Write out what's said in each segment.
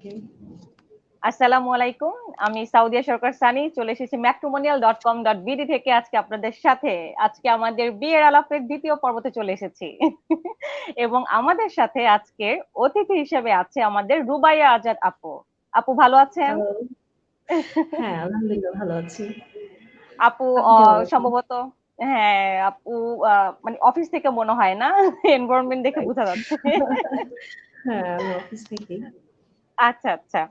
ওকে। আসসালামু আলাইকুম। আমি সাউদিয়া সরকার সানি চলে এসেছি matrimonial.com.bd থেকে আজকে আপনাদের সাথে। আজকে আমাদের বিয়ের আলাপের দ্বিতীয় পর্বতে চলে এসেছি। এবং আমাদের সাথে আজকের অতিথি হিসেবে আছে আমাদের রুবাইয়া আজাদ আপু। আপু ভালো আছেন? হ্যালো। হ্যাঁ, আলহামদুলিল্লাহ ভালো আছি। আপু আপনি কেমন আছেন? সম্ভবত হ্যাঁ আপু মানে অফিস থেকে মনে হয় না, এনভায়রনমেন্ট দেখে বোঝা যাচ্ছে। হ্যাঁ, আমি অফিস থেকেই। আচ্ছা আচ্ছা।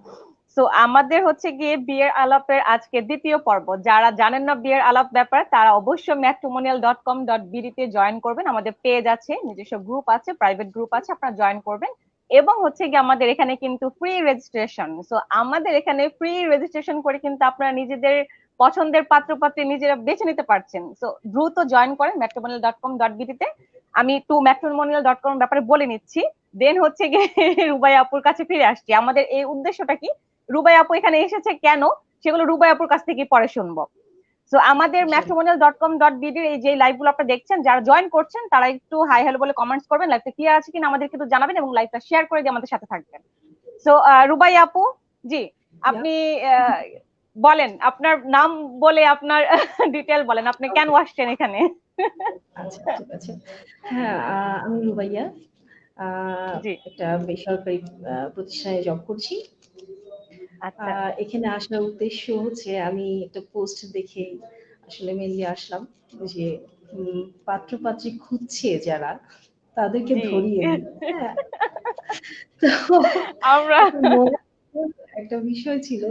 সো আমাদের হচ্ছে গিয়ে বিয়ের আলাপের আজকে দ্বিতীয় পর্ব। যারা জানেন না বিয়ের আলাপ ব্যাপার তারা অবশ্যই matrimonial.com.bd তে জয়েন করবেন। আমাদের পেজ আছে, নিজস্ব গ্রুপ আছে, প্রাইভেট গ্রুপ আছে, আপনারা জয়েন করবেন। এবং হচ্ছে গিয়ে আমাদের এখানে কিন্তু ফ্রি রেজিস্ট্রেশন। সো আমাদের এখানে ফ্রি রেজিস্ট্রেশন করে কিন্তু আপনারা নিজেদের পছন্দের পাত্রপাত্রী নিজেরা বেছে নিতে পারছেন। সো দ্রুত জয়েন করেন matrimonial.com.bd তে। আমি একটু matrimonial.com ব্যাপারে বলে নিচ্ছি, দেন হচ্ছে গিয়ে রুবাই আপুর কাছে ফিরে আসছি। আমাদের এই উদ্দেশ্যটা কি, রুবাই আপু এখানে এসেছে কেন, সেগুলো রুবাই আপুর কাছ থেকে পরে শুনবো। তো আমাদের ইনশাআল্লাহ। matrimonial.com.bd এই যে লাইভগুলো আপনারা দেখছেন, যারা জয়েন করছেন তারা একটু হাই হ্যালো বলে কমেন্টস করবেন, লাইভটা ক্লিয়ার আছে কিনা আমাদের কিন্তু জানাবেন এবং লাইভটা শেয়ার করে দিয়ে আমাদের সাথে থাকবেন। সো রুবাই আপু, জি ইয়া, আপনি বলেন আপনার নাম বলে আপনার ডিটেল বলেন, আপনি কেন আসছেন এখানে? আচ্ছা ঠিক আছে। হ্যাঁ, আমি রুবাইয়া। আ জি। একটা বেসরকারি প্রতিষ্ঠানে জব করছি। আ আচ্ছা। এখানে আসার উদ্দেশ্য হচ্ছে আমি একটা পোস্ট দেখে আসলে মেইনলি আসলাম যে পাত্র-পাত্রী খুঁজছে যারা তাদেরকে জি। ধরিয়ে দিই। হ্যাঁ? তো আমরা একটা মনে একটা বিষয় ছিল।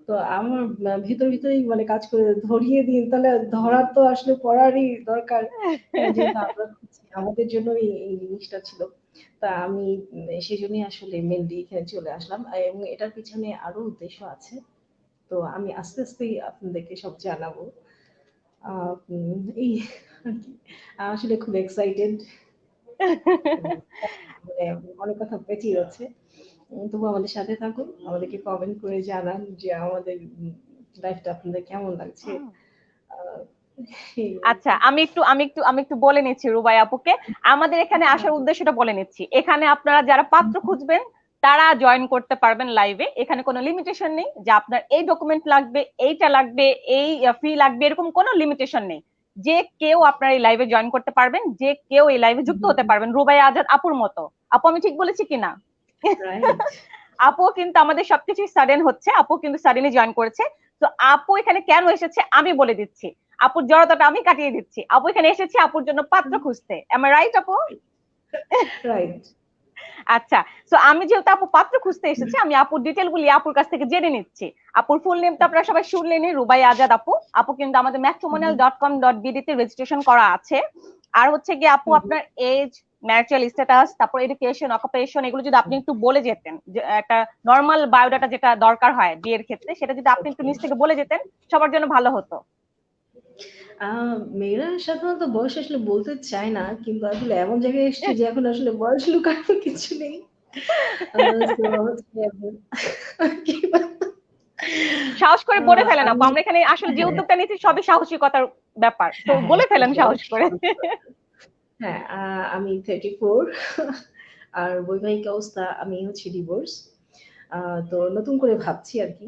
তো আমার ভিতরেই মানে কাজ করে ধরিয়ে দিন। তাহলে ধরার তো আসলে পড়ারই দরকার। হ্যাঁ, যেহেতু আমরা খুঁজছি আমাদের জন্যই এই জিনিসটা ছিল। তা আমি সেজন্যই আসলে মেইনলি এখানে চলে আসলাম। এবং এটার পিছনে আরো উদ্দেশ্য আছে। তো আমি আস্তে আস্তেই আপনাদেরকে সব জানাবো। আ এই আরকি। আসলে খুব এক্সাইটেড। মানে অনেক কথা পেঁচিয়ে যাচ্ছে। তবু আমাদের সাথে থাকুন। আমাদেরকে কমেন্ট করে জানান যে আমাদের লাইফটা আপনাদের কেমন লাগছে। আ এই আচ্ছা, আরকি। আমি একটু বলে নিচ্ছি রুবাই আপুকে। আমাদের এখানে আসার উদ্দেশ্যটা বলে নিচ্ছি। এখানে আপনারা যারা পাত্র খুঁজবেন তারা জয়েন করতে পারবেন লাইভে। এখানে কোনো লিমিটেশন নেই যে আপনার এই ডকুমেন্ট লাগবে, এইটা লাগবে, এই ফি লাগবে, এরকম কোনো লিমিটেশন নেই। যে কেউ আপনার এই লাইভে জয়েন করতে পারবেন, যে কেউ এই লাইভে যুক্ত হতে পারবেন, রুবাই আজাদ আপুর মতো। আপু আমি ঠিক বলেছি কিনা? রাইট। আপু কিন্তু আমাদের সবকিছুই সাডেন হচ্ছে, আপু কিন্তু সাডেনলি জয়েন করেছে। তো আপু এখানে কেন এসেছে আমি বলে দিচ্ছি, আপুর জড়তাটা আমি কাটিয়ে দিচ্ছি। আপু এখানে এসেছে আপুর জন্য পাত্র খুঁজতে, এম আই রাইট আপু? রাইট। আচ্ছা। সো আমি যেহেতু আপু পাত্র খুঁজতে এসেছি, আমি আপুর ডিটেল গুলি আপুর কাছ থেকে জেনে নিচ্ছি। আপুর ফুল নেম তো আপনারা সবাই শুনলেনই, রুবাই আজাদ আপু। আপু কিন্তু আমাদের matrimonial.com.bd তে রেজিস্ট্রেশন করা আছে। আর হচ্ছে গিয়ে আপু আপনার এজ, ম্যারিটাল স্ট্যাটাস, তারপর এডুকেশন, অকুপেশন, এগুলো যদি আপনি একটু বলে যেতেন, যে একটা নর্মাল বায়োডাটা যেটা দরকার হয় বিয়ের ক্ষেত্রে, সেটা যদি আপনি একটু নিজ থেকে বলে যেতেন সবার জন্য ভালো হতো। আ মেয়েরা সাধারণত বয়স আসলে বলতে চায় না। কিন্তু আসলে এমন জায়গায় এসেছি যে এখন আসলে বয়স লুকানোর কিছু নেই। আ সো হচ্ছে কি সাহস করে বলে ফেলেন আপু, আমি আমরা এখানে আসলে যে হ্যাঁ, উদ্যোগটা নিচ্ছি সবই সাহসিকতার ব্যাপার, তো হ্যাঁ, হ্যাঁ, বলে ফেলেন সেটাই সাহস করে। হ্যাঁ, আমি 34 আর বৈবাহিক অবস্থা আমি হচ্ছে ডিভোর্স। আ তো নতুন করে ভাবছি আরকি।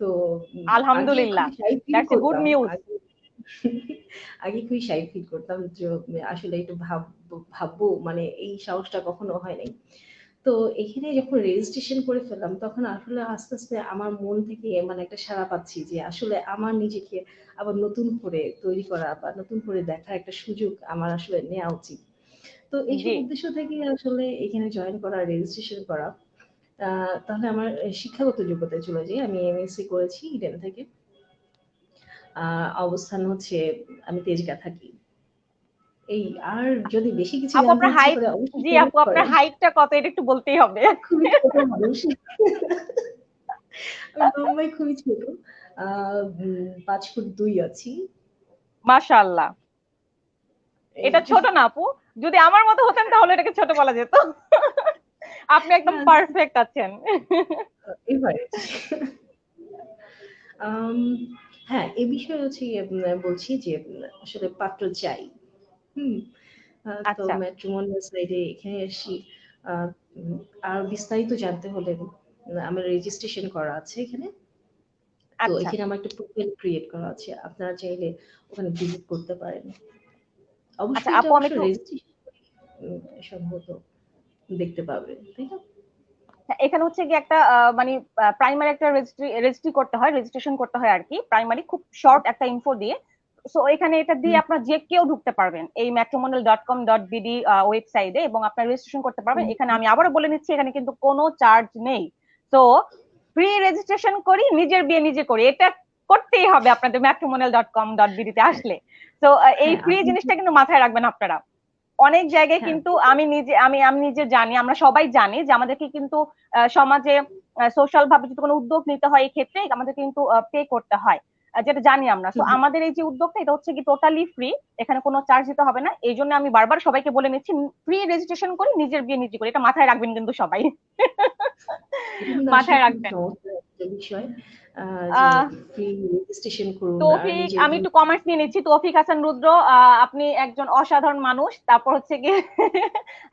তো আগে আলহামদুলিল্লাহ, খুবই শাই ফিল দ্যাটস এ গুড করতাম। নিউজ। আগে খুবই শাই ফিল করতাম যে আসলে একটু ভাববো মানে এই সাহসটা কখনো হয় নাই। তো এখানে যখন রেজিস্ট্রেশন করে ফেললাম তখন আসলে আস্তে, আস্তে আমার মন থেকে মানে একটা সাড়া পাচ্ছি যে আসলে আমার নিজেকে আবার নতুন করে তৈরি করা বা নতুন করে দেখার একটা সুযোগ আমার আসলে নেয়া উচিত। তো এইসব জি। উদ্দেশ্য থেকে আসলে এখানে জয়েন করা, রেজিস্ট্রেশন করা। আ তাহলে আমার শিক্ষাগত যোগ্যতায় চলে যাই। আমি এমএসসি করেছি ইডেন থেকে। আ অবস্থান হচ্ছে আমি তেজগাঁ থাকি। এই আর যদি বেশি কিছু আপু জানতে আপনার ইচ্ছে হাইট, করে অবশ্যই জি আপু কমেন্ট আপনার করেন। হাইটটা কত এটা একটু বলতেই হবে। খুবই ছোট মানুষ। আমি লম্বায় খুবই ছোট। আ ৫ ফুট ২ আছি। মাশাআল্লাহ। এই এটা ছোট না আপু। যদি আমার মতো হতেন তাহলে এটাকে ছোট বলা যেত। আপনি একদম না পারফেক্ট আছেন। এভারেজ। আম হ্যাঁ, এ বিষয়ে হচ্ছে গিয়ে বলছি যে আসলে পাত্র চাই। হুম? তো আচ্ছা। ম্যাট্রিমোনিয়াল সাইটে এখানে এসেছি। আ আর বিস্তারিত জানতে হলে আমার রেজিস্ট্রেশন করা আছে এখানে। তো আচ্ছা এখানে আমার একটা প্রোফাইল ক্রিয়েট করা আছে। আপনারা চাইলে ওখানে ভিজিট করতে পারেন। আচ্ছা অবশ্যই এটা আপু, আমি অবশ্য একটু রেজিস্ট্রেশন সম্ভবত দেখতে পাবে, তাই না? হ্যাঁ, এখানে হচ্ছে কি একটা মানে প্রাইমারি একটা রেজিস্ট্রি করতে হয়, রেজিস্ট্রেশন করতে হয় আর কি, প্রাইমারি খুব শর্ট একটা ইনফো দিয়ে। সো এখানে এটা দিয়ে হুম, আপনার যে কেউ ঢুকতে পারবেন এই matrimonial.com.bd ওয়েবসাইটে, এবং আপনার রেজিস্ট্রেশন করতে পারবেন হুম, এখানে। আমি আবারও বলে নিচ্ছি, এখানে কিন্তু কোনো চার্জ নেই। তো ফ্রি রেজিস্ট্রেশন করি, নিজের বিয়ে নিজে করি, এটা করতেই হবে আপনাদের matrimonial.com.bd তে আসলে। তো এই হ্যাঁ, ফ্রি আমি জিনিসটা কিন্তু মাথায় রাখবেন আপনারা। অনেক জায়গায় হ্যাঁ, কিন্তু আমি নিজে জানি, আমরা সবাই জানি যে আমাদেরকে কিন্তু সমাজে সোশ্যাল ভাবে যদি কোনো উদ্যোগ নিতে হয়, এই ক্ষেত্রে আমাদের কিন্তু পে করতে হয়, যেটা জানি আমরা। তো হুম, হুম। আমাদের এই যে উদ্যোগটা, এটা হচ্ছে কি টোটালি ফ্রি, এখানে কোনো চার্জ দিতে হবে না। এই জন্য আমি বারবার সবাইকে বলে নিচ্ছি, ফ্রি রেজিস্ট্রেশন করি, নিজের বিয়ে নিজে করি, এটা মাথায় রাখবেন কিন্তু সবাই। এটা কিন্তু আসলে মাথায় খুব রাখবেন। চমৎকার একটা বিষয়। যে আহ ফ্রি রেজিস্ট্রেশন করুন আর তৌফিক, নিজের আমি বিয়ে একটু কমেন্টস নিয়ে নিচ্ছি। তৌফিক হাসান রুদ্র, আপনি একজন অসাধারণ মানুষ। তারপর হচ্ছে কি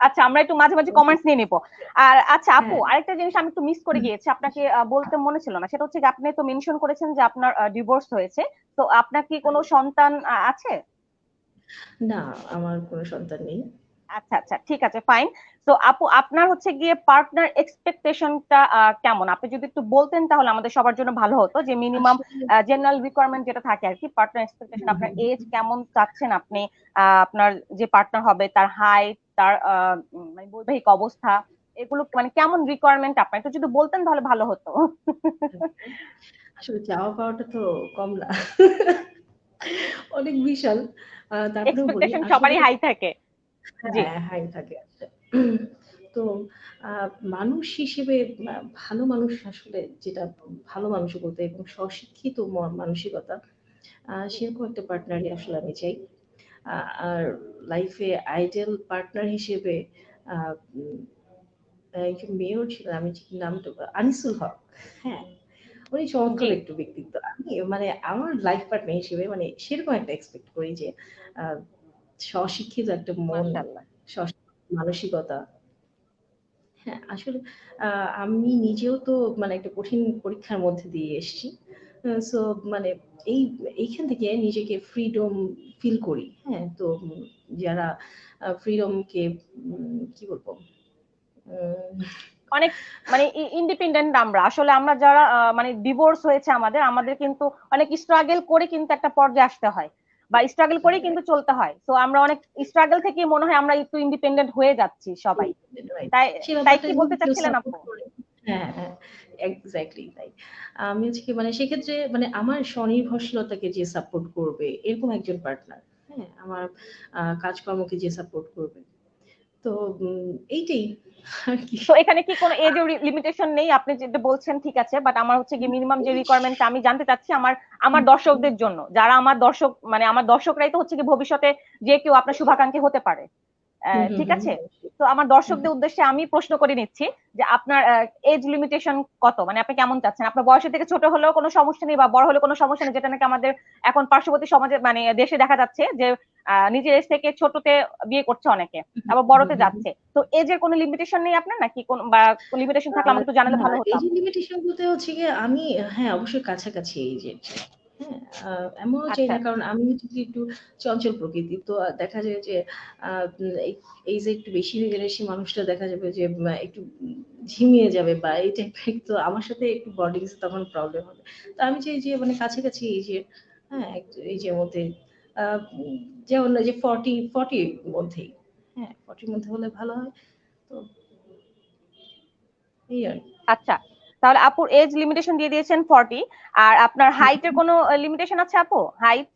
আচ্ছা, আমরা একটু মাঝে মাঝে কমেন্টস নিয়ে নিবো। আর আচ্ছা আপু, হ্যাঁ, আরেকটা জিনিস আমি একটু মিস করে গিয়েছি, আপনাকে বলতে মনে ছিল না, সেটা হচ্ছে কি আপনি তো মেনশন করেছেন যে আপনার ডিভোর্স হয়েছে। তো আপনার কি কোনো সন্তান আছে? না, আমার কোনো সন্তান নেই। আচ্ছা আচ্ছা, ঠিক আছে, ফাইন। তো আপু, আপনার হচ্ছে গিয়ে পার্টনার এক্সপেকটেশনটা কেমন, আপনি যদি একটু বলতেন তাহলে আমাদের সবার জন্য ভালো হতো, যে মিনিমাম আসলে জেনারেল রিকোয়ারমেন্ট যেটা থাকে আর কি, পার্টনার এক্সপেকটেশন, হুম, আপনার হুম। এজ কেমন চাচ্ছেন আপনি, আপনার যে পার্টনার হবে তার হাইট, তার মানে বৈবাহিক অবস্থা, এগুলো মানে কেমন রিকোয়ারমেন্ট আপনার একটু যদি বলতেন তাহলে ভালো হতো। আসলে চাওয়া পাওয়াটা তো কম না। অনেক বিশাল। তারপরেও বলি এক্সপেকটেশন আসলে সবারই হাই থাকে। জি। হ্যাঁ, হাই থাকে আসলে। তো আ মানুষ হিসেবে ভালো মানুষ আসলে যেটা ভালো মানুষ বলতে এবং স্বশিক্ষিত মানসিকতা সেরকম একটা পার্টনারই আসলে আমি চাই। আ আর লাইফে আইডিয়াল পার্টনার হিসেবে আ উম একজন মেয়েও ছিলেন, আমি ঠিক নামটা আনিসুল হক। হ্যাঁ, উনি জি। চমৎকার একটু ব্যক্তিত্ব। আমি মানে আমার লাইফ পার্টনার হিসেবে মানে সেরকম একটা এক্সপেক্ট করি যে আ স্বশিক্ষিত একটা মন, মাশাআল্লাহ। মানসিকতা। হ্যাঁ, আসলে আ আমি নিজেও তো মানে একটা কঠিন পরীক্ষার মধ্যে দিয়ে এসেছি। সো মানে এই এইখান থেকে নিজেকে ফ্রিডম ফিল করি। হ্যাঁ? তো যারা ফ্রিডমকে কি বলবো? উম অনেক মানে ইন্ডিপেন্ডেন্ট আমরা আসলে, আমরা যারা মানে ডিভোর্স হয়েছে আমাদের আমাদের কিন্তু অনেক স্ট্রাগল করে কিন্তু একটা পর্যায়ে আসতে হয়, বা স্ট্রাগল করেই কিন্তু চলতে হয়। তো আমরা অনেক স্ট্রাগল থেকে মনে হয় আমরা একটু ইন্ডিপেন্ডেন্ট হয়ে যাচ্ছি সবাই। রাইট। তাই সে তাই ব্যাপারটা কি যদি বলতে কেউ চাচ্ছিলেন সাপোর্ট আপু? করে হ্যাঁ, হ্যাঁ, এক্সাক্টলি তাই। আমি হচ্ছে কি মানে সেক্ষেত্রে মানে আমার স্বনির্ভরশীলতাকে যে সাপোর্ট করবে এরকম একজন পার্টনার। হ্যাঁ? আমার কাজকর্মকে যে সাপোর্ট করবে। তো এইটাই আরকি। তো এখানে কি কোনো এজ লিমিটেশন নেই? আপনি যেটা বলছেন ঠিক আছে, বাট আমার হচ্ছে কি মিনিমাম যে রিকোয়ারমেন্টটা আমি জানতে চাচ্ছি আমার আমার দর্শকদের জন্য, যারা আমার দর্শক, মানে আমার দর্শকরাই তো হচ্ছে কি ভবিষ্যতে যে কেউ আপনার শুভাকাঙ্ক্ষী হতে পারে। হুম, হুম, ঠিক হুম, আছে। অবশ্যই। তো আমার হুম, দর্শকদের উদ্দেশ্যে আমি প্রশ্ন করে নিচ্ছি যে আপনার এজ লিমিটেশন কত, মানে আপনি কেমন চাচ্ছেন? আপনার বয়সের থেকে ছোট হলেও কোনো সমস্যা নেই, বা বড় হলেও কোনো সমস্যা নেই, যেটা নাকি আমাদের এখন পার্শ্ববর্তী সমাজে মানে দেশে দেখা যাচ্ছে যে নিজের এজ থেকে ছোটতে বিয়ে করছে অনেকে, হুম, আবার হুম, বড়তে হুম, হুম। যাচ্ছে। তো এজের কোনো লিমিটেশন নেই আপনার, নাকি কোন বা লিমিটেশন আ থাকলে আমাকে একটু জানালে না, ভালো হতো এই যে আপু। লিমিটেশন বলতে হচ্ছে গিয়ে আমি হ্যাঁ, অবশ্যই কাছাকাছি এইজের। হ্যাঁ? এমনও চাই আচ্ছা না কারণ আমি হচ্ছে কি একটু চঞ্চল প্রকৃতির। তো দেখা যায় যে আ এই এই যে একটু বেশি হয়ে গেলে সেই মানুষটা দেখা যাবে যে একটু ঝিমিয়ে যাবে বা এই টাইপের তো আমার সাথে একটু বন্ডিংস তখন প্রবলেম হবে। তো আমি চাই যে মানে কাছাকাছি এইজের হ্যাঁ, এইজের মধ্যে আ যেমন ওই যে 40 এর মধ্যেই। হ্যাঁ, 40 এর মধ্যে হলে ভালো হয়। তো এই আরকি। আচ্ছা, তাহলে আপুর এজ লিমিটেশন দিয়ে দিয়েছেন 40। আর আপনার হাইটের কোনো লিমিটেশন আছে আপু, হাইট?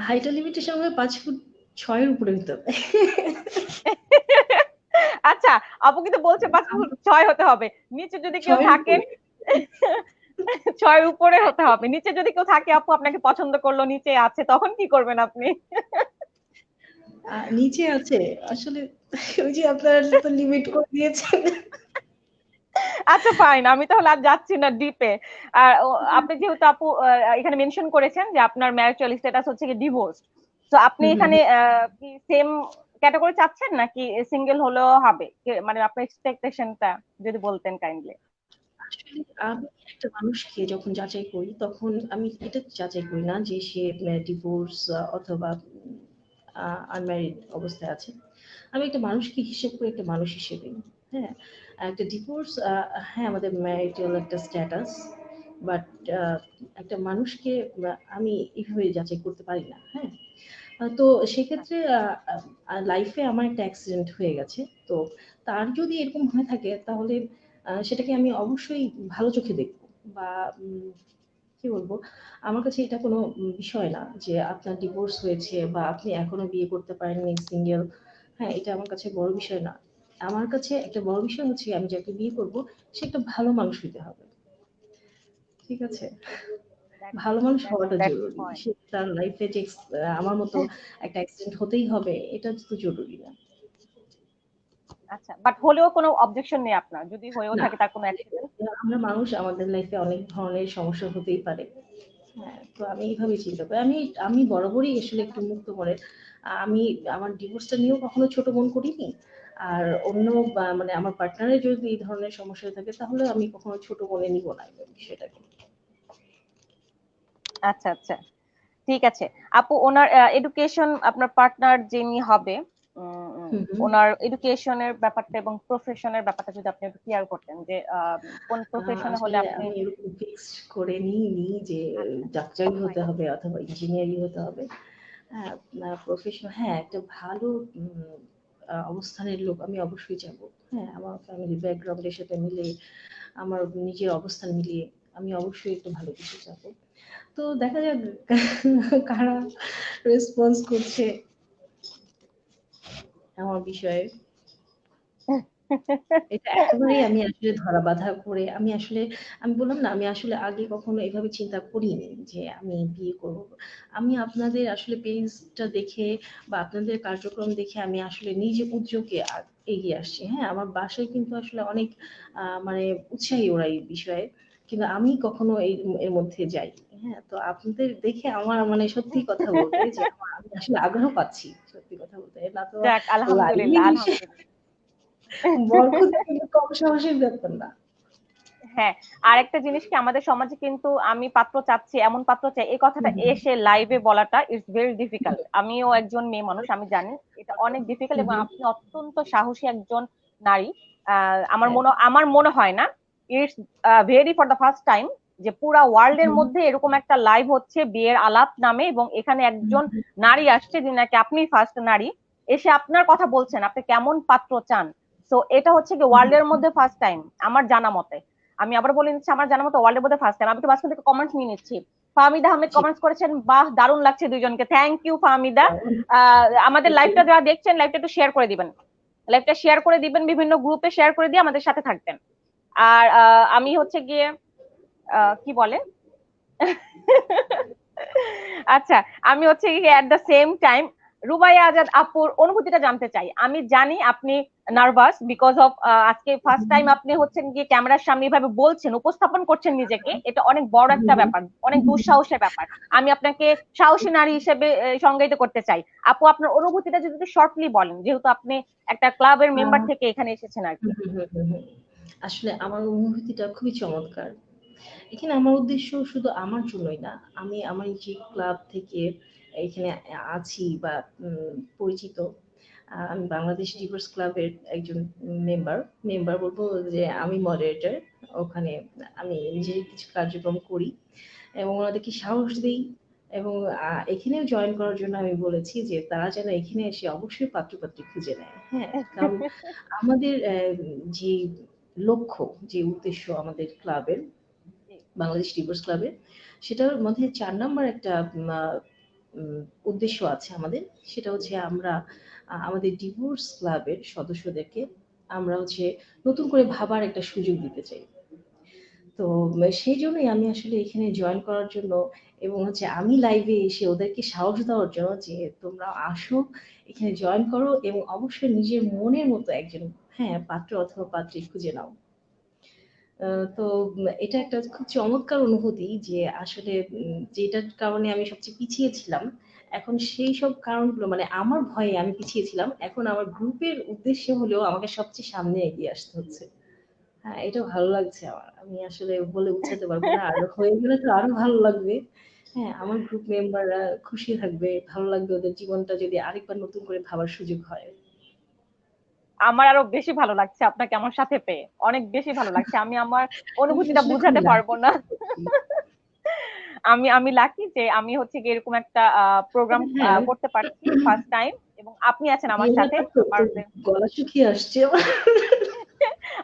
হাইটের লিমিটেশন হলো ৫ ফুট ৬ এর উপরে হতে হবে। আচ্ছা, আপু কিন্তু বলছে ৫ ফুট আমার ৬ হতে হবে। নিচে যদি কেউ ৬ এর থাকেন উপরে। ৬ উপরে হতে হবে। নিচে যদি কেউ থাকে, আপু আপনাকে পছন্দ করলো, নিচে আছে, তখন কি করবেন আপনি? নিচে আছে। আসলে ওই যে আপনারা তো লিমিট করে দিয়েছেন। আচ্ছা ফাইন, আমি তাহলে আর যাচ্ছি না ডিপে। আর আপনি যেহেতু আপু এখানে মেনশন করেছেন যে আপনার ম্যারিটাল স্ট্যাটাস হচ্ছে কি ডিভোর্স, তো আপনি হুম, হুম, এখানে হুম। কি সেম ক্যাটাগরি চাচ্ছেন নাকি সিঙ্গেল হলেও হবে? মানে আপনার এক্সপেকটেশনটা যদি বলতেন কাইন্ডলি। আসলে আমি একটা মানুষকে যখন যাচাই করি, তখন আমি এটা যাচাই করি না যে সে ডিভোর্স অথবা আনম্যারিড অবস্থায় আছে। আমি একটা মানুষকে হিসেব করি একটা মানুষ হিসেবেই। হ্যাঁ? একটা ডিভোর্স হ্যাঁ, আমাদের ম্যারিটাল একটা স্ট্যাটাস। বাট একটা মানুষকে আমি এভাবে যাচাই করতে পারি না। হ্যাঁ? তো সেক্ষেত্রে লাইফে আমার একটা অ্যাক্সিডেন্ট হয়ে গেছে। তো তার যদি এরকম হয়ে থাকে তাহলে সেটাকে আমি অবশ্যই ভালো চোখে দেখব। বা কি বলবো? আমার কাছে এটা কোনো বিষয় না যে আপনার ডিভোর্স হয়েছে বা আপনি এখনো বিয়ে করতে পারেননি, সিঙ্গেল। হ্যাঁ, এটা আমার কাছে বড় বিষয় না। আমার কাছে একটা বড় বিষয় হচ্ছে আমি যাকে বিয়ে করব সে একটা ভালো মানুষ হইতে হবে। ঠিক আছে? ভালো মানুষ হওয়াটা দ্যাটস জরুরি। ফাইন। সে তার লাইফে যে আমার মতো একটা অ্যাক্সিডেন্ট হতেই হবে এটা তো জরুরি না। আচ্ছা, বাট হলেও কোনো অবজেকশন নেই আপনার যদি হয়েও না, থাকে তার কোনো অ্যাক্সিডেন্ট? আমরা মানুষ, আমাদের লাইফে অনেক ধরনের সমস্যা হতেই পারে। হ্যাঁ, তো আমি এইভাবেই চিন্তা করি। আমি আমি বরাবরই আসলে একটু মুক্ত মনের। আমি আমার ডিভোর্সটা নিয়েও কখনো ছোট মন করিনি। আর অন্য মানে আমার পার্টনারের যদি এই ধরনের সমস্যা থাকে তাহলে আমি কখনো ছোট মনে নিব না এই বিষয়টাকে। আচ্ছা আচ্ছা, ঠিক আছে। আপু, ওনার এডুকেশন, আপনার পার্টনার যিনি হবে, উম, উম, হুম, হুম। ওনার এডুকেশনের ব্যাপারটা এবং প্রফেশনের ব্যাপারটা যদি আপনি একটু ক্লিয়ার করতেন, যে কোন প্রফেশনে হলে আসলে আপনি। আমি এরকম ফিক্সড করে নিইনি যে আচ্ছা, ডাক্তারই দ্যাটস হতে ফাইন। হবে অথবা ইঞ্জিনিয়ারই হতে হবে। হ্যাঁ, প্রফেশনাল হ্যাঁ, একটা ভালো অবস্থানের লোক আমি অবশ্যই চাবো। হ্যাঁ, আমার ফ্যামিলি ব্যাকগ্রাউন্ডের সাথে মিলে, আমার নিজের অবস্থান মিলিয়ে আমি অবশ্যই একটু ভালো কিছু চাবো। তো দেখা যাক কারা রেসপন্স করছে আমার বিষয়ে। এটা একেবারেই আমি আসলে ধরা বাঁধা করে আমি আসলে আমি বললাম না আমি আসলে আগে কখনো এভাবে চিন্তা করিনি যে আমি বিয়ে করব। আমি আপনাদের আসলে পেজটা দেখে বা আপনাদের কার্যক্রম দেখে আমি আসলে নিজে উদ্যোগে এগিয়ে আসছি। হ্যাঁ, আমার বাসায় কিন্তু আসলে অনেক মানে উৎসাহী ওরা এই বিষয়ে। কিন্তু আমি কখনো এর মধ্যে যাইনি। হ্যাঁ, তো আপনাদের দেখে আমার মানে সত্যি কথা বলতে যে আমি আসলে আগ্রহ পাচ্ছি। সত্যি কথা বলতে। না তো যাক, লাইভে আলহামদুলিল্লাহ, এসে আলহামদুলিল্লাহ। বর খুঁজে কিন্তু কম সাহসের ব্যাপার না। হ্যাঁ, আর একটা জিনিস কি, আমাদের সমাজে কিন্তু আমি পাত্র চাচ্ছি, এমন পাত্র চাই, এই হুম, কথাটা হুম, এসে লাইভে বলাটা ইটস ভেরি ডিফিকাল্ট। আমিও একজন মেয়ে মানুষ, আমি জানি এটা অনেক ডিফিকাল্ট, হুম, এবং হুম, আপনি অত্যন্ত সাহসী একজন নারী। হ্যাঁ, আমার মনে হয় না it's very for the first time যে পুরা ওয়ার্ল্ড এর হুম, মধ্যে এরকম একটা লাইভ হচ্ছে বিয়ের আলাপ নামে, এবং এখানে হুম, একজন হুম, নারী আসছে যিনি নাকি আপনি ফার্স্ট নারী, এসে আপনার কথা বলছেন আপনি কেমন পাত্র চান। তো এটা হচ্ছে কি ওয়ার্ল্ড এর মধ্যে ফার্স্ট টাইম আমার জানা মতে। আমি আবার বলে নিচ্ছি, আমার জানার মতো ওয়ার্ল্ডের মধ্যে ফার্স্ট টাইম। আমি একটু মাঝখান থেকে কমেন্টস নিয়ে নিচ্ছি। ফাহমিদা আহমেদ জি, কমেন্টস করেছেন, বাহ দারুণ লাগছে দুইজনকে, থ্যাংক ইউ ফাহমিদা। দারুণ। আমাদের লাইভটা যারা দেখছেন, লাইভটা একটু শেয়ার করে দিবেন, লাইভটা শেয়ার করে দিবেন, বিভিন্ন গ্রুপে শেয়ার করে দিয়ে আমাদের সাথে থাকবেন। আর আমি হচ্ছে গিয়ে কি বলে আচ্ছা, আমি হচ্ছে at the same time Rubaiya Azad আপুর অনুভূতিটা জানতে চাই। আমি জানি আপনি নার্ভাস বিকজ অফ আজকে ফার্স্ট টাইম আপনি হচ্ছেন গিয়ে ক্যামেরার সামনে এভাবে বলছেন, উপস্থাপন করছেন নিজেকে, এটা অনেক বড় হুম, একটা হুম, ব্যাপার, অনেক দুঃসাহসের ব্যাপার। আমি আপনাকে সাহসী নারী হিসেবে সংজ্ঞায়িত করতে চাই। আপু, আপনার অনুভূতিটা যদি শর্টলি বলেন, যেহেতু আপনি একটা ক্লাবের মেম্বার আহ, থেকে এখানে এসেছেন আর কি। হুম, হুম, হুম, হুম, হুম। আসলে আমার অনুভূতিটা খুবই চমৎকার। এখানে আমার উদ্দেশ্য শুধু আমার জন্যই না। আমি আমার এই যে ক্লাব থেকে এখানে আছি বা পরিচিত। আমি বাংলাদেশ ডিভোর্স ক্লাবের একজন মেম্বার। মেম্বার বলবো যে আমি মডারেটর। ওখানে আমি নিজের কিছু কার্যক্রম করি এবং ওনাদেরকে সাহস দেই এবং এখানেও জয়েন করার জন্য আমি বলেছি যে তারা যেন এখানে এসে অবশ্যই পাত্র-পাত্রী খুঁজে নেয়। হ্যাঁ? কারণ আমাদের যে লক্ষ্য, যে উদ্দেশ্য আমাদের ক্লাবের, জি, বাংলাদেশ ডিভোর্স ক্লাবের, সেটার মধ্যে ৪ নাম্বার একটা উদ্দেশ্য আছে আমাদের। সেটা হচ্ছে আমরা আমাদের ডিভোর্স ক্লাবের সদস্যদেরকে আমরা হচ্ছে নতুন করে ভাবার একটা সুযোগ দিতে চাই। তো সেইজন্যই আমি আসলে এখানে জয়েন করার জন্য এবং হচ্ছে আমি লাইভে এসে ওদেরকে সাহস দেওয়ার জন্য যে তোমরা আসো, এখানে জয়েন করো এবং অবশ্যই নিজের মনের মতো একজন হ্যাঁ, পাত্র অথবা পাত্রী খুঁজে নাও। তো এটা একটা খুব চমৎকার অনুভূতি যে আসলে যেটার কারণে আমি সবচেয়ে পিছিয়ে ছিলাম, এখন সেই সব কারণগুলো মানে আমার ভয়ে আমি পিছিয়ে ছিলাম। এখন আমার গ্রুপের উদ্দেশ্যে হলেও আমাকে সবচেয়ে সামনে এগিয়ে আসতে হচ্ছে। হ্যাঁ, এটা ভালো লাগছে আমার। আমি আসলে বলে বোঝাতে পারব না। আর হয়ে গেলে তো আরো ভালো লাগবে। হ্যাঁ, আমার গ্রুপ মেম্বাররা খুশি থাকবে। ভালো লাগবে ওদের জীবনটা যদি আরেকবার নতুন করে ভাবার সুযোগ হয়। আমার আরো বেশি ভালো লাগছে আপনাকে আমার সাথে পেয়ে, অনেক বেশি ভালো লাগছে। আমি আমার আমি অনুভূতিটা আসলে খুব বুঝাতে পারবো লাকি না। ফিল করছি। আমি আমি লাকি যে আমি হচ্ছে গিয়ে এরকম একটা প্রোগ্রাম তবে হ্যাঁ, করতে পারছি ফার্স্ট টাইম, এবং আপনি আছেন আমার বিয়ের সাথে। ব্যাপার তো, তো আমার গলা শুকিয়ে আসছে আমার।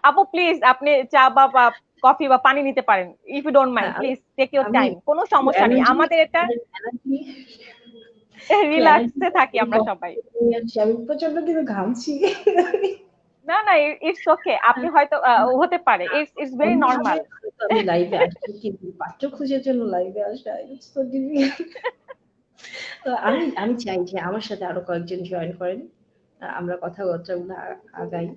আপু প্লিজ আপনি চা বা কফি বা পানি নিতে পারেন, ইফ ইউ ডোন্ট হ্যাঁ, মাইন্ড, প্লিজ টেক ইউর আমি টাইম, কোনো একটু সমস্যা নেই, এনার্জি আমাদের এটা এনার্জি একটু এনার্জি রিল্যাক্সে থাকি আমরা সবাই। নিয়ে আসছি। আমি প্রচন্ড কিন্তু ঘামছি। না না, ইটস ওকে, আপনি হয়তো হতে পারে, ইটস ইটস ভেরি অন্যভাবে নর্মাল। হয়তো আমি লাইভে আসছি কিন্তু পাত্র খোঁজার জন্য লাইভে আসা ইটস সো ডিফিকাল্ট। তো আমি আমি চাই যে আমার সাথে আরো কয়েকজন জয়েন করেন। আমরা কথাবার্তাগুলো আগাই।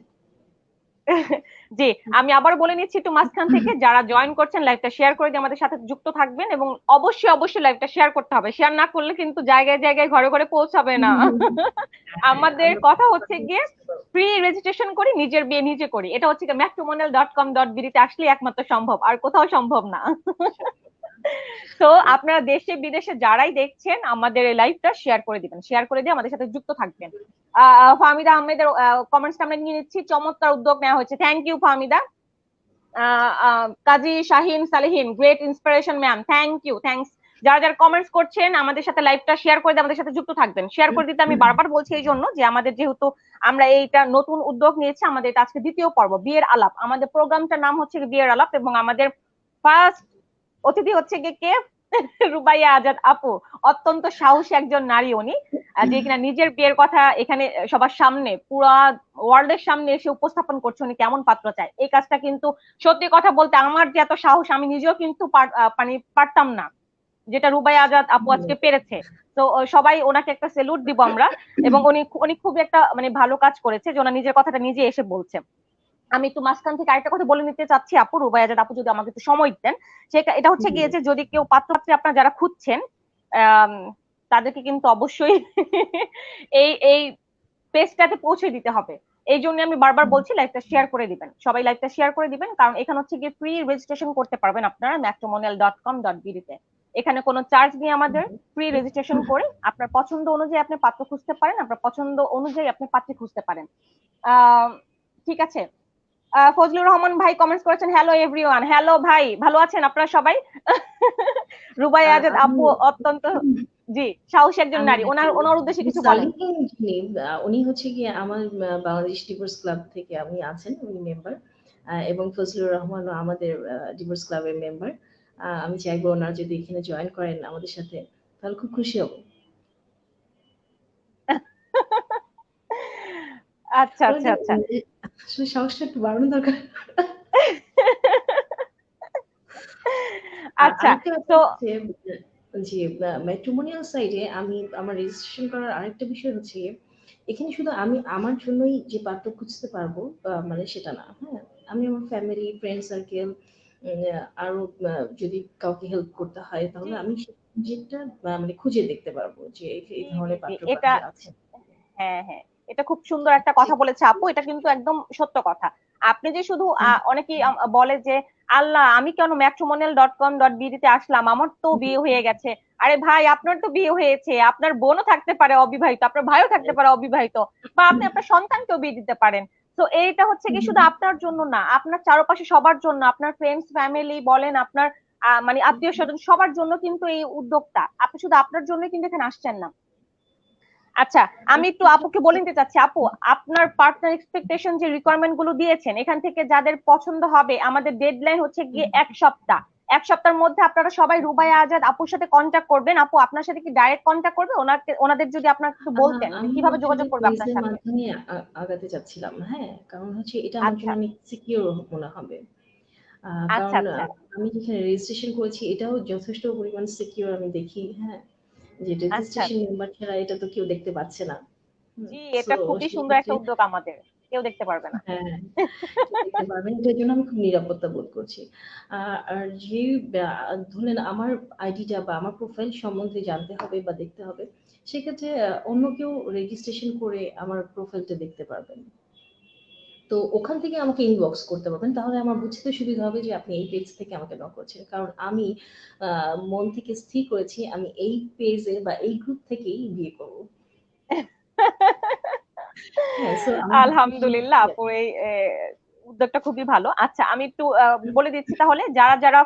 জি, আমি আবার বলে নিচ্ছি একটু মাঝখান থেকে, যারা জয়েন করছেন লাইভটা শেয়ার করে দিয়ে আমাদের সাথে যুক্ত থাকবেন, এবং অবশ্যই অবশ্যই লাইভটা শেয়ার করতে হবে, শেয়ার না করলে কিন্তু জায়গায় জায়গায় ঘরে ঘরে পৌঁছাবে না। হ্যাঁ, আমাদের আমরা কথা কথা হচ্ছে বলতে গিয়ে বুঝতে পারবো। ফ্রি রেজিস্ট্রেশন করি, নিজের বিয়ে নিজে করি, এটা হচ্ছে গিয়ে matrimonial.com.bd তে আসলে একমাত্র সম্ভব, আর কোথাও সম্ভব না। তো আপনারা দেশে বিদেশে যারাই দেখছেন আমাদের এই লাইভটা শেয়ার করে দিবেন, শেয়ার করে দিয়ে আমাদের সাথে যুক্ত থাকবেন। ফাহমিদা আহমেদের কমেন্টসটা আমরা নিয়ে নিচ্ছি, চমৎকার উদ্যোগ নেওয়া হয়েছে, thank you Fahmida. Kazi Shahin Salehin, great inspiration ma'am, thank you, thanks. যারা যারা কমেন্টস করছেন আমাদের সাথে লাইভটা শেয়ার করে দিয়ে আমাদের সাথে যুক্ত থাকবেন। শেয়ার করে দিতে আমি বারবার বলছি এই জন্য যে আমাদের যেহেতু আমরা এইটা নতুন উদ্যোগ নিয়েছি, আমাদের এটা আজকে দ্বিতীয় পর্ব বিয়ের আলাপ, আমাদের প্রোগ্রামটার নাম হচ্ছে বিয়ের আলাপ, এবং আমাদের ফার্স্ট অতিথি হচ্ছে গিয়ে কে? রুবাইয়া আজাদ আপু, অত্যন্ত সাহসী একজন নারী উনি, যে কিনা নিজের বিয়ের কথা এখানে সবার সামনে, পুরা ওয়ার্ল্ডের সামনে এসে উপস্থাপন করছে উনি কেমন পাত্র চায়। এই কাজটা কিন্তু সত্যি কথা বলতে আমার যে এত সাহস আমি নিজেও কিন্তু মানে পারতাম না, যেটা রুবাইয়া আজাদ আপু আজকে পেরেছে। তো সবাই ওনাকে একটা সেলুট দিব আমরা, এবং উনি উনি খুব একটা মানে ভালো কাজ করেছে যে ওনা নিজের কথাটা নিজে এসে বলছে। আমি একটু মাঝখান থেকে আরেকটা কথা বলে নিতে চাচ্ছি আপু, রুবাইয়াজাদ আপু যদি আমাকে একটু সময় দিতেন। এটা হচ্ছে গিয়ে যে যদি কেউ পাত্রপাত্রী আপনারা যারা খুঁজছেন, আম, তাদেরকে কিন্তু অবশ্যই এই পেজটাতে পৌঁছে দিতে হবে। এই জন্য আমি বারবার বলছি লাইভটা শেয়ার করে দিবেন, সবাই লাইভটা শেয়ার করে দিবেন, কারণ এখানে হচ্ছে গিয়ে ফ্রি রেজিস্ট্রেশন করতে পারবেন আপনারা matrimonial.com.bd তে। এখানে কোনো চার্জ নেই আমাদের, ফ্রি রেজিস্ট্রেশন করে আপনার পছন্দ অনুযায়ী আপনি পাত্র খুঁজতে পারেন, আপনার পছন্দ অনুযায়ী আপনি পাত্রী খুঁজতে পারেন। আহ ঠিক আছে। ফজলুর রহমান ভাই কমেন্টস করেছেন, হ্যালো এভরিওয়ান, হ্যালো ভাই, ভালো আছেন আপনারা সবাই? রুবাই আজাদ আমি আপু অত্যন্ত, জি, সাহসী একজন আমি নারী, ওনার ওনার উদ্দেশ্যে কিছু বলেন। সালিহিন যিনি উনি হচ্ছে গিয়ে আমার বাংলাদেশ ডিভোর্স ক্লাব থেকে উনি আছেন, উনি মেম্বার। এবং ফজলুর রহমানও আমাদের ডিভোর্স ক্লাবের মেম্বার। আমি চাইবো ওনারা যদি এখানে জয়েন করেন আমাদের সাথে, তাহলে খুব খুশি হব। আচ্ছা আচ্ছা ওনাদের আচ্ছা। আসলে সাহসটা একটু বাড়ানো দরকার। আচ্ছা। আরেকটা ব্যাপার তো হচ্ছে যে ম্যাট্রিমোনিয়াল সাইটে আমি আমার রেজিস্ট্রেশন করার আরেকটা বিষয় হচ্ছে গিয়ে, এখানে শুধু আমি আমার জন্যই যে পাত্র খুঁজতে পারবো মানে সেটা না। হ্যাঁ, আমি আমার ফ্যামিলি ফ্রেন্ড সার্কেল আরো যদি কাউকে হেল্প করতে হয় জি তাহলে আমি যেটা মানে খুঁজে দেখতে পারবো যে এই জি জি ধরনের জি, পাত্র এটা, পাত্রী আছেন। হ্যাঁ হ্যাঁ, এটা খুব সুন্দর একটা কথা বলেছে আপু, এটা কিন্তু একদম সত্য কথা। আপনি যে শুধু অনেকেই বলে যে আল্লাহ আমি কেন matrimonial.com.bd তে আসলাম, আমার তো বিয়ে হয়ে গেছে। আরে ভাই, আপনার তো বিয়ে হয়েছে, আপনার বোনও থাকতে পারে অবিবাহিত, আপনার ভাইও থাকতে পারে অবিবাহিত, বা আপনি আপনার সন্তানকেও বিয়ে দিতে পারেন। তো এইটা হচ্ছে কি শুধু আপনার জন্য না, আপনার চারপাশে সবার জন্য, আপনার ফ্রেন্ডস ফ্যামিলি বলেন, আপনার মানে আত্মীয় স্বজন সবার জন্য কিন্তু এই উদ্যোগটা, আপনি শুধু আপনার জন্য কিন্তু এখানে আসছেন না। আচ্ছা, আমি একটু আপুকে বলে নিতে চাচ্ছি, আপু আপনার পার্টনার এক্সপেকটেশন যে রিকোয়ারমেন্ট গুলো দিয়েছেন, এখান থেকে যাদের পছন্দ হবে, আমাদের ডেডলাইন হচ্ছে গিয়ে 1 সপ্তাহ। 1 সপ্তাহের মধ্যে আপনারা সবাই রুবাইয়া আজাদ আপুর সাথে কন্ট্যাক্ট করবেন। আপু আপনার সাথে কি ডাইরেক্ট কন্ট্যাক্ট করবে, ওনাকে ওনাদের যদি আপনার একটু বলতেন যে আমি কিভাবে আসলে যোগাযোগ করবে আপনার পেজের সাথে। মাধ্যমে আগাতে চাচ্ছিলাম। হ্যাঁ, কারণ হচ্ছে এটা আমার জন্য আচ্ছা অনেক সিকিউর মনে হবে। আচ্ছা কারণ আচ্ছা। আমি যেখানে রেজিস্ট্রেশন করেছি এটাও যথেষ্ট পরিমাণ সিকিউর আমি দেখি। হ্যাঁ, যে আচ্ছা রেজিস্ট্রেশন আচ্ছা। মেম্বার ছাড়া এটা তো কেউ দেখতে পাচ্ছে না। জি, সো এটা খুবই সুন্দর সেক্ষেত্রে একটা উদ্যোগ আমাদের, কেউ দেখতে পারবে না। হ্যাঁ, কেউ দেখতে পারবে না। এটার জন্য আমি খুব নিরাপত্তা বোধ করছি। আর যে ধরলেন আমার আইডিটা বা আমার প্রোফাইল সম্বন্ধে জানতে হবে বা দেখতে হবে, সেক্ষেত্রে অন্য কেউ রেজিস্ট্রেশন করে আমার প্রোফাইলটা দেখতে পারবেন। তো ওখান থেকে আমাকে ইনবক্স করতে পারবেন। তাহলে আমার বুঝতে সুবিধা হবে যে আপনি এই পেজ থেকে আমাকে নক করছেন। কারণ আমি মন থেকে স্থির করেছি আমি এই পেজে বা এই গ্রুপ থেকেই বিয়ে করব। হ্যাঁ, সো আমার ডিসিশন আলহামদুলিল্লাহ আপু, এই উদ্যোগটা খুবই ভালো। আচ্ছা, আমি একটু বলে দিচ্ছি তাহলে, যারা যারা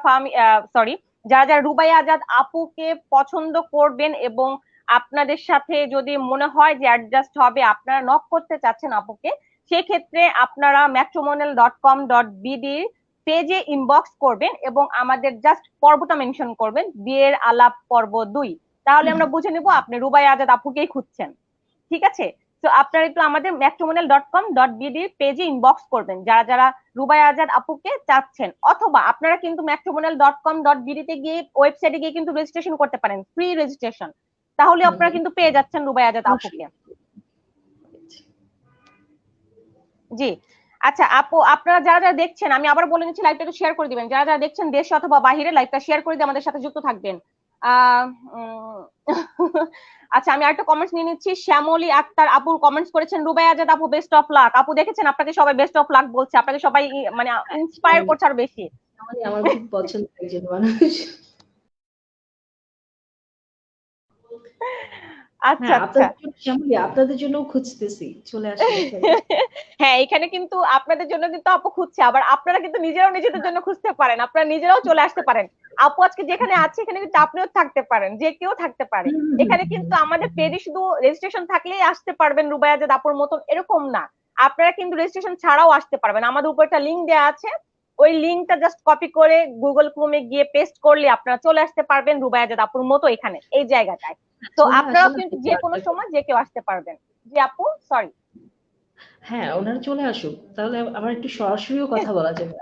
সরি, যারা যারা রুবাইয়া আজাদ আপুকে পছন্দ করবেন এবং আপনাদের সাথে যদি মনে হয় যে অ্যাডজাস্ট হবে, আপনারা নক করতে চাচ্ছেন আপুকে, সেক্ষেত্রে আপনারা matrimonial.com.bd পেজে ইনবক্স করবেন এবং আমাদের জাস্ট পর্বটা মেনশন করবেন, বিয়ের আলাপ পর্ব 2। তাহলে আমরা বুঝে নিব আপনি রুবাইয়া আজাদ আপুকেই খুঁজছেন। ঠিক আছে? তো আপনারা একটু আমাদের matrimonial.com.bd পেজে ইনবক্স করবেন যারা যারা রুবাইয়া আজাদ আপুকে চাচ্ছেন, অথবা আপনারা কিন্তু matrimonial.com.bd তে গিয়ে, ওয়েবসাইটে গিয়ে কিন্তু রেজিস্ট্রেশন করতে পারেন, ফ্রি রেজিস্ট্রেশন। তাহলে আপনারা কিন্তু পেয়ে যাচ্ছেন রুবাইয়া আজাদ আপুকে। জি। আচ্ছা আপু, আপনারা যারা যারা দেখছেন, আমি আবার বলে নিচ্ছি, লাইভটা একটু শেয়ার করে দিবেন। যারা যারা দেখছেন দেশে অথবা বাহিরে, লাইভটা শেয়ার করে দিয়ে আমাদের সাথে যুক্ত থাকবেন। আচ্ছা, আমি আরেকটা কমেন্টস নিয়ে নিচ্ছি। শ্যামলী আক্তার আপু কমেন্টস করেছেন, রুবাইয়া আজাদ আপু বেস্ট অফ লাক। আপু দেখেছেন, আপনাকে সবাই বেস্ট অফ লাক বলছে, আপনাকে সবাই মানে ইন্সপায়ার করছে আর বেশি। আমার খুব পছন্দের একজন মানুষ। আচ্ছা আচ্ছা, আপনাদের জন্য খুঁজতেছি, চলে আসেন এখানে। হ্যাঁ, এখানে কিন্তু আপনাদের জন্য কিন্তু আপু খুঁজছে, আবার আপনারা কিন্তু নিজেরাও নিজেদের জন্য খুঁজতে পারেন, আপনারা নিজেরাও চলে আসতে পারেন। আপু আজকে যেখানে আছে এখানে কিন্তু আপনিও থাকতে পারেন, যে কেউ থাকতে পারে এখানে। কিন্তু আমাদের পেজে শুধু রেজিস্ট্রেশন থাকলেই আসতে পারবেন রুবাইয়া আজাদ আপুর মতন এরকম না, আপনারা কিন্তু রেজিস্ট্রেশন ছাড়াও আসতে পারবেন। আমাদের উপর একটা লিংক দেওয়া আছে, ওই লিংকটা জাস্ট কপি করে গুগল ক্রোমে গিয়ে পেস্ট করলে আপনারা চলে আসতে পারবেন রুবাইয়া আজাদ আপুর মতো এখানে, এই জায়গাটায়। তো আপনারাও কিন্তু যে কোনো সময় যে কেউ আসতে পারবেন। জি আপু, সরি। হ্যাঁ, ওনারা চলে আসুক, তাহলে আমার একটু সরাসরিও কথা বলা যাবে।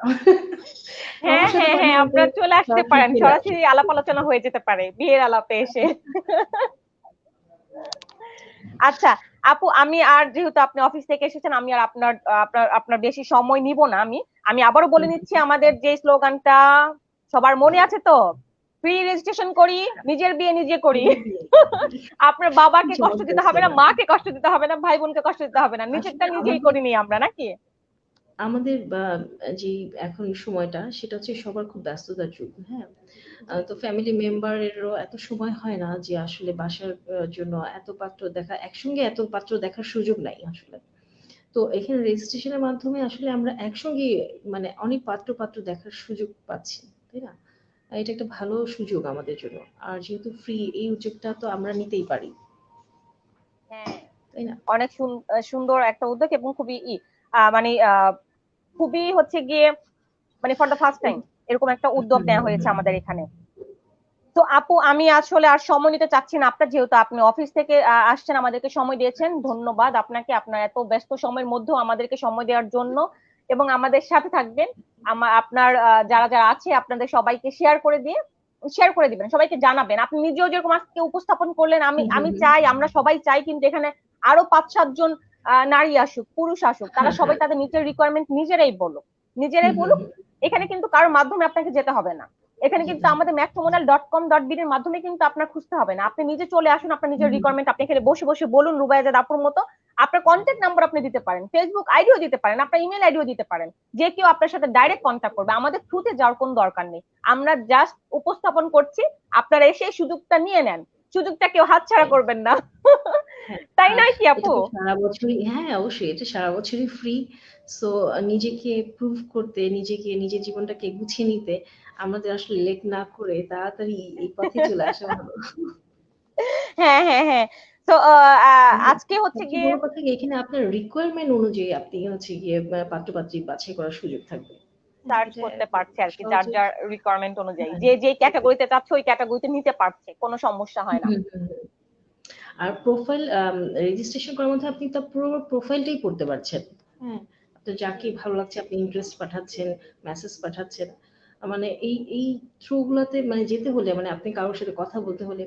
হ্যাঁ আমার সাথে হ্যাঁ মাঝে হ্যাঁ, মধ্যে আপনারা চলে আসতে সরাসরি পারেন, চলে সরাসরি আসুক। আলাপ আলোচনা হয়ে যেতে পারে বিয়ের আলাপে এসে। আচ্ছা আপু, আমি আর যেহেতু আপনি অফিস থেকে এসেছেন, আমি আর আপনার আপনার আপনার বেশি সময় নিব না। আমি আমি আবারও বলে নিচ্ছি আমাদের যে স্লোগানটা, সবার মনে আছে তো? ফ্রি রেজিস্ট্রেশন করি, নিজের বিয়ে নিজে করি। আপনার বাবাকে কষ্ট দিতে হবে না, মাকে কষ্ট দিতে হবে না, ভাই বোনকে কষ্ট দিতে হবে না, নিজেরটা আসলে নিজেই আমাদের করিনি আমরা, নাকি? আমাদের যে এখন সময়টা সেটা হচ্ছে সবার খুব ব্যস্ততার যুগ। হ্যাঁ, তো ফ্যামিলি মেম্বারেরও এত সময় হয় না যে আসলে বাসার জন্য এত পাত্র দেখা, একসঙ্গে এত পাত্র দেখার সুযোগ নাই আসলে। তো এখানে রেজিস্ট্রেশনের মাধ্যমে আসলে আমরা একসঙ্গে মানে অনেক পাত্র দেখার সুযোগ পাচ্ছি, তাই না? এটা একটা ভালো সুযোগ আমাদের জন্য। আর যেহেতু ফ্রি, এই উদ্যোগটা তো আমরা নিতেই পারি, হ্যাঁ, তাই না? অনেক সুন্দর একটা উদ্যোগ, এবং খুবই মানে খুবই হচ্ছে গিয়ে মানে ফর দ্য ফার্স্ট টাইম এরকম একটা উদ্যোগ হুম, নেওয়া হুম, হয়েছে হুম। আমাদের এখানে। তো আপু, আমি আসলে আর সময় নিতে চাচ্ছি না আপনার, যেহেতু আপনি অফিস থেকে আসছেন, আমাদেরকে সময় দিয়েছেন, ধন্যবাদ আপনাকে, আপনার এত ব্যস্ত সময়ের মধ্যেও আমাদেরকে সময় দেওয়ার জন্য, এবং আমাদের সাথে থাকবেন। আপনার যারা যারা আছে আপনাদের সবাইকে শেয়ার করে দিবেন, সবাইকে জানাবেন। আপনি নিজেও যেরকম আজকে উপস্থাপন করলেন, আমি হুম, হুম, আমি হুম। চাই, আমরা সবাই চাই কিন্তু এখানে আরো 5-7 জন নারী আসুক, পুরুষ আসুক, তারা হ্যাঁ, সবাই হ্যাঁ। তাদের নিজের রিকোয়ারমেন্ট হুম, নিজেরাই হুম, বলুক। হুম। এখানে কিন্তু কারোর মাধ্যমে আপনাকে যেতে হবে না, এখানে যেতে কিন্তু হবে। আমাদের matrimonial.com.bd এর মাধ্যমে কিন্তু আপনার খুঁজতে হবে না, আপনি নিজে চলে আসুন, আপনার হুম, নিজের হুম। রিকোয়ারমেন্ট আপনি এখানে বসে বসে বলুন রুবাইয়া জাদ আপুর মতো। আপনার কন্ট্যাক্ট নাম্বার আপনি দিতে পারেন, ফেসবুক আইডিও দিতে পারেন, আপনার ইমেল আইডিও দিতে পারেন, যে কেউ আপনার সাথে ডাইরেক্ট কন্ট্যাক্ট করবে, আমাদের থ্রুতে যাওয়ার কোনো দরকার নেই। আমরা জাস্ট উপস্থাপন করছি, আপনারা এসে সুযোগটা নিয়ে নেন, সুযোগটা কেউ হাতছাড়া করবেন না। হ্যাঁ, তাই আর নয় কি এটা আপু? তো সারা বছরই, হ্যাঁ, অবশ্যই এটা সারা বছরই ফ্রি। সো নিজেকে প্রুভ করতে, নিজেকে, নিজের জীবনটাকে গুছিয়ে নিতে আমাদের আসলে লেট না করে তাড়াতাড়ি এই পথে চলে আসা ভালো। হ্যাঁ হ্যাঁ হ্যাঁ। তো আর আজকে হচ্ছে সবচেয়ে গিয়ে বড় কথা কি, এখানে আপনার রিকোয়ারমেন্ট অনুযায়ী আপনি হচ্ছে গিয়ে পাত্র-পাত্রী বাছাই করার সুযোগ থাকবে। হ্যাঁ, সার্চ এটা করতে খুব পারছে আর কি, যার সহজে। যার রিকোয়ারমেন্ট অনুযায়ী, হ্যাঁ, যে যে ক্যাটাগরিতে চাচ্ছে ওই ক্যাটাগরিতে নিতে পারছে, কোনো সমস্যা হয় না। হুম, হুম, হুম। আর প্রোফাইল রেজিস্ট্রেশন করার মধ্যে আপনি তার পুরো প্রোফাইলটাই পড়তে পারছেন। হ্যাঁ, আপনার যাকে ভালো লাগছে আপনি ইন্টারেস্ট পাঠাচ্ছেন, মেসেজ পাঠাচ্ছেন। মানে এই থ্রু গুলাতে মানে যেতে হলে, মানে আপনি কারোর সাথে কথা বলতে হলে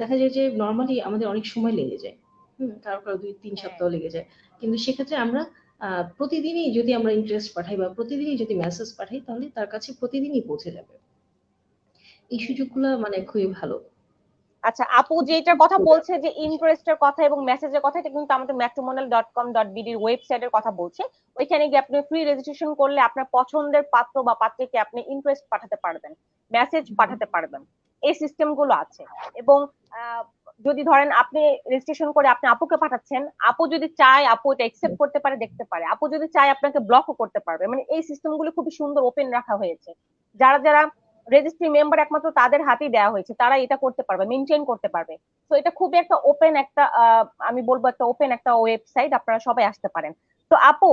দেখা যায় যে নরমালি আমাদের অনেক সময় লেগে যায়। কারো ২-৩ হ্যাঁ সপ্তাহ লেগে যায়। কিন্তু সেক্ষেত্রে আমরা প্রতিদিনই যদি আমরা ইন্টারেস্ট পাঠাই বা প্রতিদিনই যদি মেসেজ পাঠাই তাহলে তার কাছে প্রতিদিনই পৌঁছে যাবে। এই সুযোগগুলা মানে খুবই ভালো। আচ্ছা, আপু যেটার কথা বলছে যে ইন্টারেস্টের কথা এবং মেসেজের কথা, এটা কিন্তু আমাদের matrimonial.com.bd এর ওয়েবসাইটের কথা বলছে। ওইখানে গিয়ে আপনি ফ্রি রেজিস্ট্রেশন করলে আপনার পছন্দের পাত্র বা পাত্রীকে আপনি ইন্টারেস্ট পাঠাতে পারবেন, মেসেজ পাঠাতে পারবেন, এই সিস্টেম গুলো আছে। এবং আহ, যদি ধরেন আপনি রেজিস্ট্রেশন করে আপনি আপুকে পাঠাচ্ছেন, আপু যদি চায় আপু এটা একসেপ্ট করতে পারে, দেখতে পারে, আপু যদি চায় আপনাকে ব্লকও করতে পারবে। মানে এই সিস্টেম গুলো খুবই সুন্দর ওপেন রাখা হয়েছে। যারা যারা রেজিস্ট্রি মেম্বার একমাত্র তাদের হাতেই দেওয়া হয়েছে, তারা এটা করতে পারবে, মেনটেন করতে পারবে। তো এটা খুবই একটা ওপেন একটা আমি বলবো একটা ওপেন একটা ওয়েবসাইট, আপনারা সবাই আসতে পারেন। তো আপু,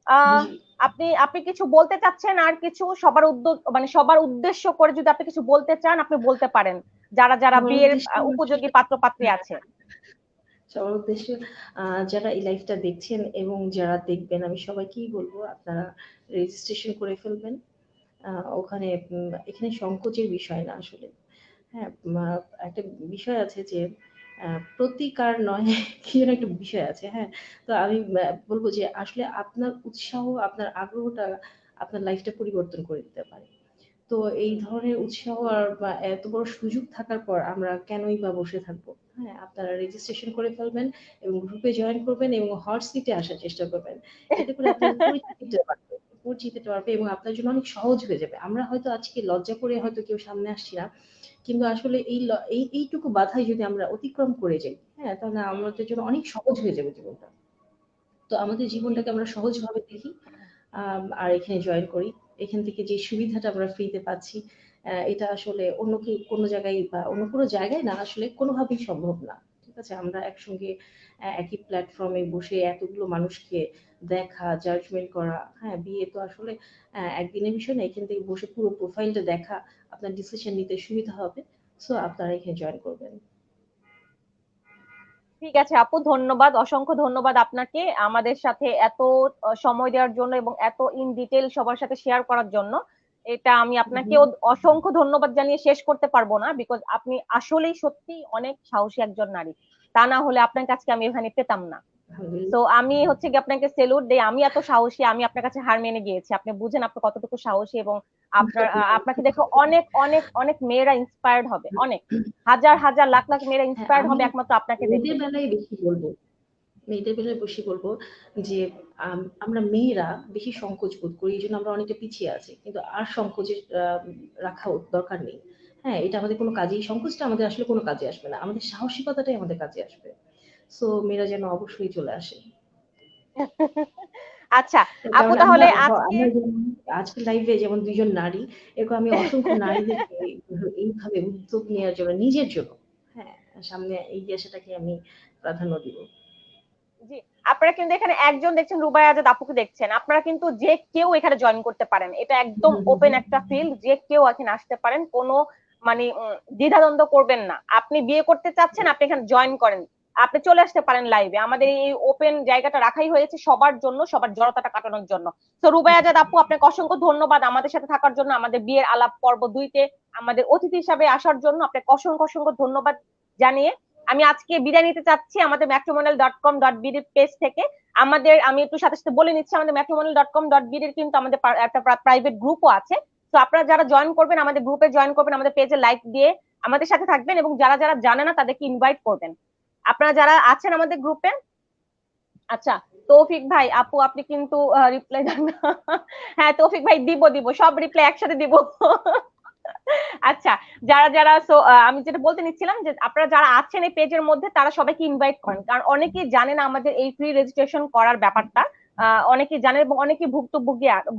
আহ জি। আপনি আপনি কিছু বলতে চাচ্ছেন আর কিছু সবার উদ্যোগ মানে সবার উদ্দেশ্য করে যদি আপনি কিছু বলতে চান আপনি বলতে পারেন, যারা যারা আমার বিয়ের উদ্দেশ্য উপযোগী পাত্র পাত্রী আছে। সবার উদ্দেশ্যে যারা এই লাইভটা দেখছেন এবং যারা দেখবেন, আমি সবাইকেই বলবো আপনারা রেজিস্ট্রেশন করে ফেলবেন। ওখানে এখানে সংকোচের বিষয় না আসলে। হ্যাঁ, একটা বিষয় আছে যে প্রতিকার নয় কি যেন একটা বিষয় আছে। হ্যাঁ, তো আমি বলবো যে আসলে আপনার উৎসাহ, আপনার আগ্রহটা আপনার লাইফটা পরিবর্তন করে দিতে পারে। তো এই ধরনের উৎসাহ আর বা এত বড় সুযোগ থাকার পর আমরা কেনই বা বসে থাকবো? হ্যাঁ, আপনারা রেজিস্ট্রেশন করে ফেলবেন এবং গ্রুপে জয়েন করবেন এবং হট সিটে আসার চেষ্টা করবেন। এতে করে আপনার পরিচিতিটা বাড়বে এবং আপনার জন্য অনেক সহজ হয়ে যাবে। আমরা হয়তো আজকে লজ্জা করে হয়তো কেউ সামনে আসছি না। কিন্তু আসলে এইটুকু বাধাই যদি আমরা অতিক্রম করে যাই, হ্যাঁ? তাহলে আমাদের জন্য অনেক সহজ হয়ে যাবে জীবনটা। তো আমাদের জীবনটাকে আমরা সহজভাবে দেখি। আর এখানে জয়েন করি। এখান থেকে যে সুবিধাটা আমরা ফ্রিতে পাচ্ছি, এটা আসলে অন্য কোনো জায়গায় বা অন্য কোনো জায়গায় না, আসলে কোনোভাবেই সম্ভব না। ঠিক আছে? আমরা একসঙ্গে একই প্ল্যাটফর্মে বসে এতগুলো মানুষকে দেখা, জাজমেন্ট করা, হ্যাঁ? বিয়ে তো আসলে একদিনের বিষয় না। এখান থেকে বসে পুরো প্রোফাইলটা দেখা, আপনার ডিসিশন নিতে সুবিধা হবে। সো আপনারা এখানে জয়েন করবেন। ঠিক আছে আপু, ধন্যবাদ, অসংখ্য ধন্যবাদ আপনাকে আমাদের সাথে এত সময় দেওয়ার জন্য এবং এত ইন ডিটেল সবার সাথে শেয়ার করার জন্য। এটা আমি হুম, আপনাকেও অসংখ্য ধন্যবাদ জানিয়ে শেষ করতে পারবো না, বিকজ আপনি আসলেই সত্যি অনেক সাহসী একজন নারী। তা না হলে আপনার কাছে আমি এখানে পেতাম না। তো আলহামদুলিল্লাহ। আমি হচ্ছে কি আপনাকে সেলুট দেই, আমি এত সাহসী, আমি আপনার কাছে হার মেনে গিয়েছি। আপনি বুঝেন আপনি কতটুকু সাহসী, এবং আপনার আপনাকে দেখে অনেক অনেক অনেক মেয়েরা ইন্সপায়ার্ড হবে, অনেক হাজার হাজার লাখ লাখ মেয়েরা হ্যাঁ, ইন্সপায়ার্ড আমি হবে একমাত্র আপনাকে দেখে। মেয়েদের বেলায় বেশি বলবো। মেয়েদের বেলায় বেশি বলবো যে আমরা মেয়েরা বেশি সংকোচ বোধ করি, এই জন্য আমরা অনেকটা পিছিয়ে আছি, কিন্তু আর সংকোচের রাখা দরকার নেই। হ্যাঁ, এটা আমাদের কোনো কাজেই, সংকোচটা আমাদের আসলে কোনো কাজে আসবে না, আমাদের সাহসিকতাটাই আমাদের কাজে আসবে। সো মেয়েরা যেন অবশ্যই চলে আসে। আচ্ছা আপু, কারণ আমরা তাহলে আজকে আমরা যেমন আজকের লাইভে যেমন দুইজন নারী, এরকম আমি অসংখ্য নারীদেরকে এইভাবে উদ্যোগ নেওয়ার জন্য, নিজের জন্য, হ্যাঁ, সামনে এগিয়ে আসাটাকে আমি প্রাধান্য দিব। জি, আপনারা কিন্তু এখানে একজন দেখছেন, রুবাই আজাদ আপুকে দেখছেন, আপনারা কিন্তু যে কেউ এখানে জয়েন করতে পারেন, এটা একদম হুম, হুম, ওপেন হুম। একটা ফিল্ড, যে কেউ এখানে আসতে পারেন, কোনো মানে দ্বিধাদ্বন্দ্ব করবেন না। আপনি বিয়ে করতে চাচ্ছেন, আপনি এখানে জয়েন করেন, আপনি চলে আসতে পারেন লাইভে। আমাদের এই ওপেন জায়গাটা রাখাই হয়েছে সবার জন্য, সবার জড়তাটা কাটানোর জন্য। তো রুবাই আজাদ আপু, আপনাকে অসংখ্য ধন্যবাদ আমাদের সাথে থাকার জন্য, আমাদের বিয়ের আলাপ পর্ব 2-তে আমাদের অতিথি হিসাবে আসার জন্য আপনাকে অসংখ্য অসংখ্য ধন্যবাদ জানিয়ে আমি আজকে বিদায় নিতে চাচ্ছি আমাদের matrimonial.com.bd পেজ থেকে। আমি একটু সাথে সাথে বলে নিচ্ছি, আমাদের matrimonial.com.bd কিন্তু আমাদের একটা প্রাইভেট গ্রুপও আছে। তো আপনারা যারা জয়েন করবেন, আমাদের গ্রুপে জয়েন করবেন, আমাদের পেজে লাইক দিয়ে আমাদের সাথে থাকবেন, এবং যারা যারা জানে না তাদেরকে ইনভাইট করবেন। আপনারা যারা আছেন আমাদের গ্রুপে, আচ্ছা, তৌফিক ভাই আপু আপনি কিন্তু রিপ্লাই দেন না। হ্যাঁ তৌফিক ভাই, দিব দিব সব রিপ্লাই একসাথে দিব। আচ্ছা, যারা যারা আমি যেটা বলতে নিচ্ছিলাম যে আপনারা যারা আছেন এই পেজের মধ্যে তারা সবাইকে ইনভাইট করেন, কারণ অনেকেই জানে না আমাদের এই ফ্রি রেজিস্ট্রেশন করার ব্যাপারটা। অনেকেই জানে এবং অনেকেই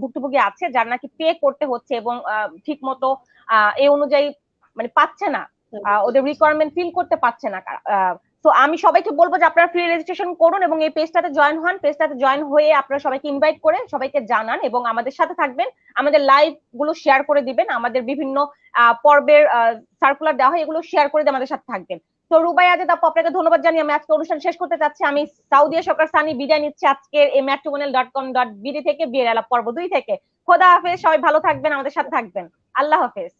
ভুক্তভোগী আছে যারা নাকি পে করতে হচ্ছে এবং ঠিক মতো এই অনুযায়ী মানে পাচ্ছে না, ওদের রিকোয়ারমেন্ট ফিল করতে পারছে না। তো আমি সবাইকে বলবো যে আপনারা ফ্রি রেজিস্ট্রেশন করুন এবং এই পেজটাতে জয়েন হন, পেজটাতে জয়েন হয়ে আপনারা সবাইকে ইনভাইট করে সবাইকে জানান এবং আমাদের সাথে থাকবেন, আমাদের লাইভ গুলো শেয়ার করে দিবেন, আমাদের বিভিন্ন পর্বের সার্কুলার দেওয়া হয় এগুলো শেয়ার করে দিয়ে আমাদের সাথে থাকবেন। তো রুবাই আজাদ আপু, আপনাকে ধন্যবাদ জানিয়ে আমি আজকে অনুষ্ঠান শেষ করতে চাচ্ছি। আমি সাউদিয়া সরকার সানি বিদায় নিচ্ছি আজকের এই matrimonial.com.bd থেকে, বিয়ের আলাপ পর্ব 2 থেকে। খোদা হাফেজ, সবাই ভালো থাকবেন, আমাদের সাথে থাকবেন। আল্লাহ হাফেজ।